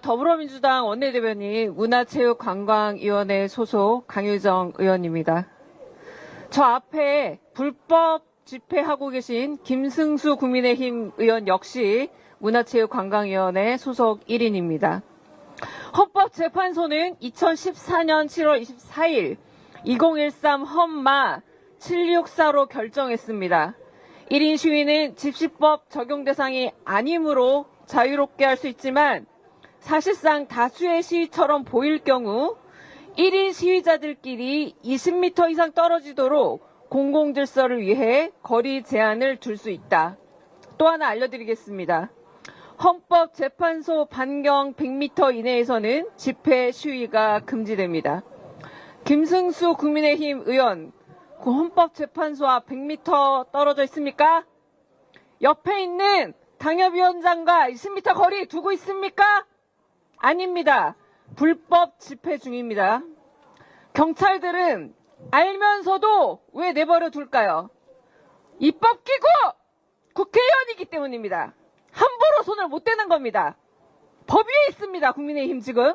더불어민주당 원내대변인 문화체육관광위원회 소속 강유정 의원입니다. 저 앞에 불법 집회하고 계신 김승수 국민의힘 의원 역시 문화체육관광위원회 소속 1인입니다. 헌법재판소는 2014년 7월 24일 2013 헌마 764로 결정했습니다. 1인 시위는 집시법 적용 대상이 아니므로 자유롭게 할 수 있지만 사실상 다수의 시위처럼 보일 경우 1인 시위자들끼리 20m 이상 떨어지도록 공공질서를 위해 거리 제한을 둘 수 있다. 또 하나 알려드리겠습니다. 헌법재판소 반경 100m 이내에서는 집회 시위가 금지됩니다. 김승수 국민의힘 의원, 그 헌법재판소 앞 100m 떨어져 있습니까? 옆에 있는 당협위원장과 20m 거리 두고 있습니까? 아닙니다. 불법 집회 중입니다. 경찰들은 알면서도 왜 내버려 둘까요? 입법기구 국회의원이기 때문입니다. 함부로 손을 못 대는 겁니다. 법 위에 있습니다. 국민의힘 지금.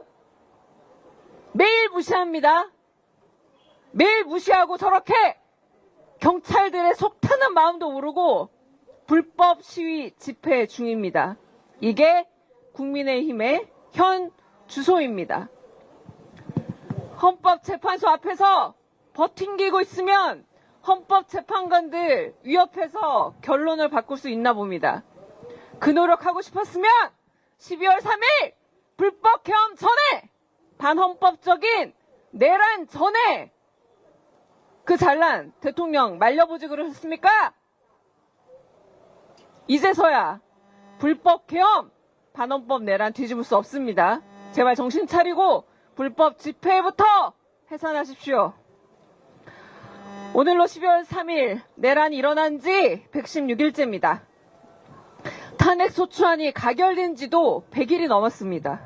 매일 무시합니다. 매일 무시하고 저렇게 경찰들의 속 타는 마음도 모르고 불법 시위 집회 중입니다. 이게 국민의힘의 현 주소입니다. 헌법재판소 앞에서 버팅기고 있으면 헌법재판관들 위협해서 결론을 바꿀 수 있나 봅니다. 그 노력하고 싶었으면 12월 3일 불법 개헌 전에 반헌법적인 내란 전에 그 잘난 대통령 말려보지 그러셨습니까? 이제서야 불법 개헌 반헌법 내란 뒤집을 수 없습니다. 제발 정신 차리고 불법 집회부터 해산하십시오. 오늘로 12월 3일 내란이 일어난 지 116일째입니다. 탄핵 소추안이 가결된 지도 100일이 넘었습니다.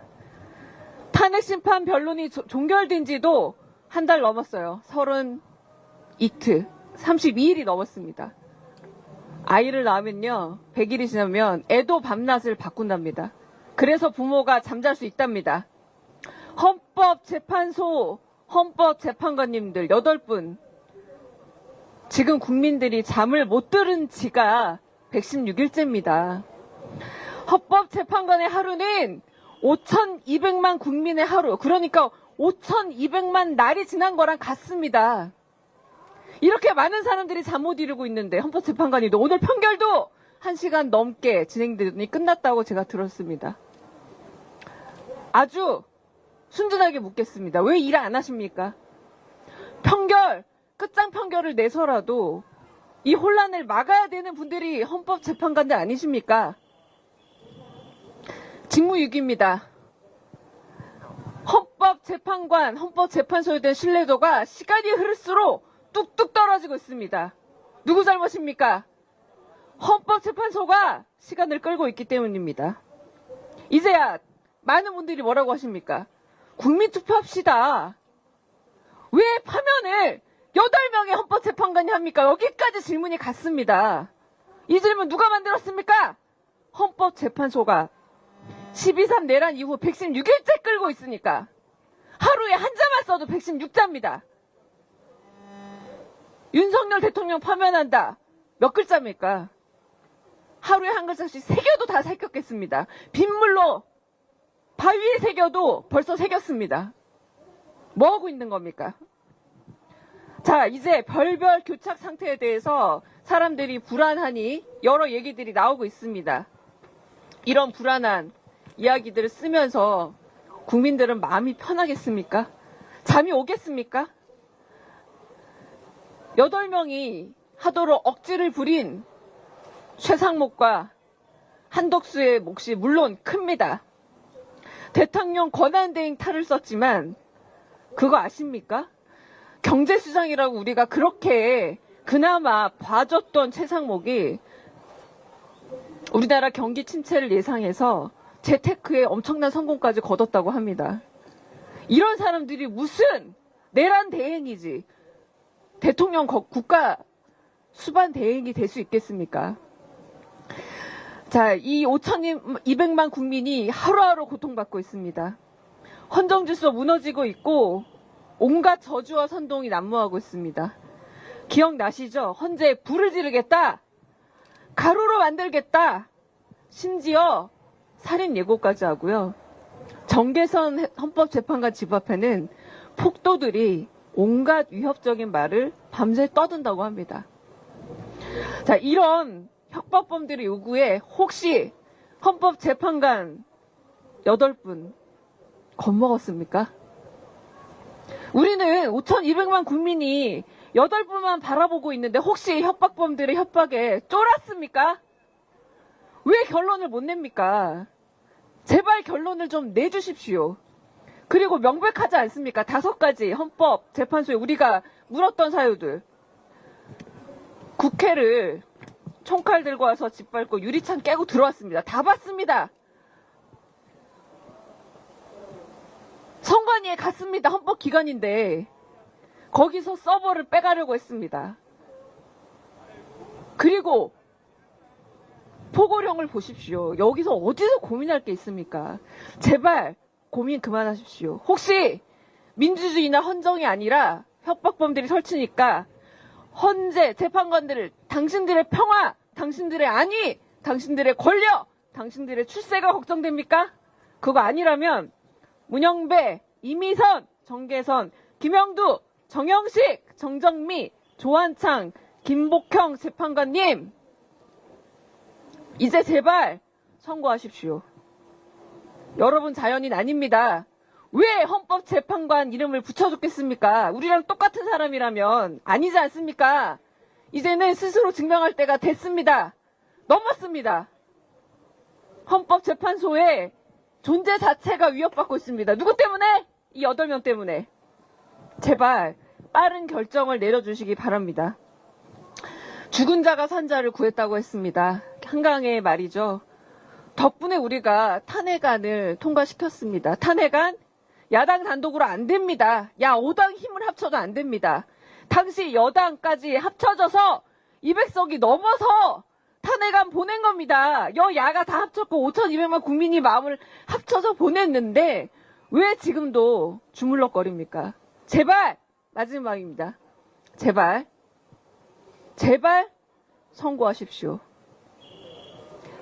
탄핵 심판 변론이 종결된 지도 한 달 넘었어요. 32일, 32일이 넘었습니다. 아이를 낳으면요, 100일이 지나면 애도 밤낮을 바꾼답니다. 그래서 부모가 잠잘 수 있답니다. 헌법재판소, 헌법재판관님들 8분, 지금 국민들이 잠을 못 들은 지가 116일째입니다. 헌법재판관의 하루는 5,200만 국민의 하루, 그러니까 5,200만 날이 지난 거랑 같습니다. 이렇게 많은 사람들이 잠 못 이루고 있는데 헌법재판관이 오늘 판결도 1시간 넘게 진행되더니 끝났다고 제가 들었습니다. 아주 순진하게 묻겠습니다. 왜 일 안 하십니까? 판결, 끝장 판결을 내서라도 이 혼란을 막아야 되는 분들이 헌법재판관들 아니십니까? 직무유기입니다. 헌법재판관, 헌법재판소에 대한 신뢰도가 시간이 흐를수록 뚝뚝 떨어지고 있습니다. 누구 잘못입니까? 헌법재판소가 시간을 끌고 있기 때문입니다. 이제야 많은 분들이 뭐라고 하십니까? 국민투표합시다. 왜 파면을 8명의 헌법재판관이 합니까? 여기까지 질문이 갔습니다. 이 질문 누가 만들었습니까? 헌법재판소가 12.3 내란 이후 116일째 끌고 있으니까 하루에 한 자만 써도 116자입니다. 윤석열 대통령 파면한다. 몇 글자입니까? 하루에 한 글자씩 새겨도 다 새겼겠습니다. 빗물로 바위에 새겨도 벌써 새겼습니다. 뭐 하고 있는 겁니까? 자, 이제 별별 교착 상태에 대해서 사람들이 불안하니 여러 얘기들이 나오고 있습니다. 이런 불안한 이야기들을 쓰면서 국민들은 마음이 편하겠습니까? 잠이 오겠습니까? 8명이 하도록 억지를 부린 최상목과 한덕수의 몫이 물론 큽니다. 대통령 권한대행 탈을 썼지만 그거 아십니까? 경제수장이라고 우리가 그렇게 그나마 봐줬던 최상목이 우리나라 경기 침체를 예상해서 재테크에 엄청난 성공까지 거뒀다고 합니다. 이런 사람들이 무슨 내란 대행이지 대통령 국가 수반 대행이 될 수 있겠습니까? 자, 이 5,200만 국민이 하루하루 고통받고 있습니다. 헌정질서 무너지고 있고 온갖 저주와 선동이 난무하고 있습니다. 기억나시죠? 헌재에 불을 지르겠다. 가루로 만들겠다. 심지어 살인 예고까지 하고요. 정계선 헌법재판관 집 앞에는 폭도들이 온갖 위협적인 말을 밤새 떠든다고 합니다. 자, 이런 협박범들의 요구에 혹시 헌법재판관 8분 겁먹었습니까? 우리는 5,200만 국민이 8분만 바라보고 있는데 혹시 협박범들의 협박에 쫄았습니까? 왜 결론을 못 냅니까? 제발 결론을 좀 내주십시오. 그리고 명백하지 않습니까? 5가지 헌법재판소에 우리가 물었던 사유들. 국회를 총칼 들고 와서 짓밟고 유리창 깨고 들어왔습니다. 다 봤습니다. 선관위에 갔습니다. 헌법기관인데 거기서 서버를 빼가려고 했습니다. 그리고 포고령을 보십시오. 여기서 어디서 고민할 게 있습니까? 제발 고민 그만하십시오. 혹시 민주주의나 헌정이 아니라 협박범들이 설치니까 헌재 재판관들을 당신들의 평화, 당신들의 안위, 당신들의 권력, 당신들의 출세가 걱정됩니까? 그거 아니라면 문영배, 이미선, 정계선, 김영두, 정영식, 정정미, 조한창, 김복형 재판관님 이제 제발 선고하십시오. 여러분 자연인 아닙니다. 왜 헌법재판관 이름을 붙여줬겠습니까? 우리랑 똑같은 사람이라면 아니지 않습니까? 이제는 스스로 증명할 때가 됐습니다. 넘었습니다. 헌법재판소의 존재 자체가 위협받고 있습니다. 누구 때문에? 이 8명 때문에. 제발 빠른 결정을 내려주시기 바랍니다. 죽은 자가 산 자를 구했다고 했습니다. 한강의 말이죠. 덕분에 우리가 탄핵안을 통과시켰습니다. 탄핵안 야당 단독으로 안 됩니다. 야 5당 힘을 합쳐도 안 됩니다. 당시 여당까지 합쳐져서 200석이 넘어서 탄핵안 보낸 겁니다. 여야가 다 합쳤고 5,200만 국민이 마음을 합쳐서 보냈는데 왜 지금도 주물럭거립니까? 제발 마지막입니다. 제발 선고하십시오.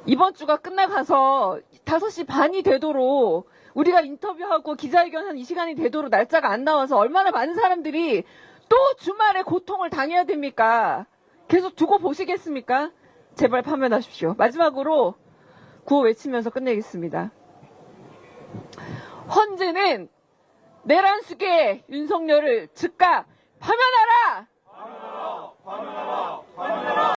이번 주가 끝나가서 5시 반이 되도록 우리가 인터뷰하고 기자회견한 이 시간이 되도록 날짜가 안 나와서 얼마나 많은 사람들이 또 주말에 고통을 당해야 됩니까? 계속 두고 보시겠습니까? 제발 파면하십시오. 마지막으로 구호 외치면서 끝내겠습니다. 헌재는 내란숙의 윤석열을 즉각 파면하라!